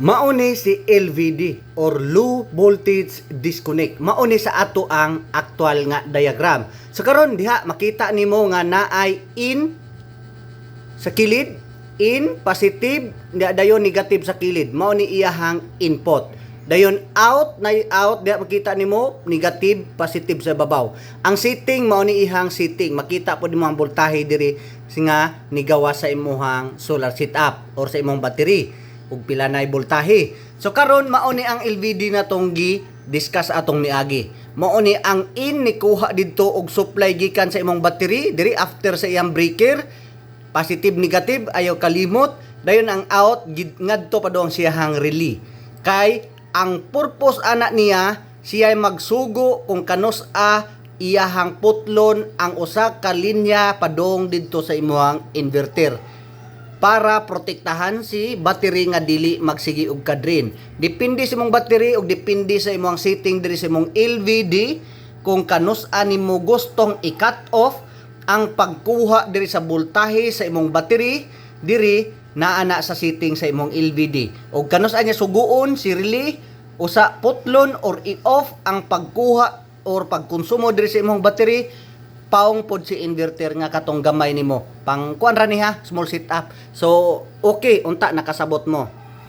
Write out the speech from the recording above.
Mauni si LVD or low voltage disconnect. Mauni sa ato ang actual nga diagram. So karon diha makita nimo nga naay in sa kilid, in positive, dayon negative sa kilid. Mao ni iyahang input. Dayon out na out diha makita nimo negative, positive sa babaw. Ang setting mao ni ihang setting. Makita pod nimo ang voltahe diri nga nigawa sa imuhang solar setup or sa imong battery ug pila nay voltahe. So karon mao ni ang LVD na tong gi-discuss atong niagi. Mao ni ang in ni kuha didto og supply gikan sa imong battery diri after sa iyang breaker, positive negative ayaw kalimot. Dayon ang out ngadto pa doong siyahang relay. Kay ang purpose ana niya siya magsugo kung kanus-a iyahang putlon ang usa ka linya padong didto sa imong inverter para protektahan si battery nga dili magsigi og ka-drain. Depende sa imong battery ug depende sa imong setting diri sa imong LVD kung kanus-a nimo gustong i-cut off ang pagkuha diri sa voltahe sa imong battery diri naana sa setting sa imong LVD. Ug kanus-a niya suguon si relay usa putlon or i-off ang pagkuha or pagkonsumo diri sa imong battery paong pod si inverter nga katong gamay nimo pang kuan ra ni ha small setup. So okay unta nakasabot mo.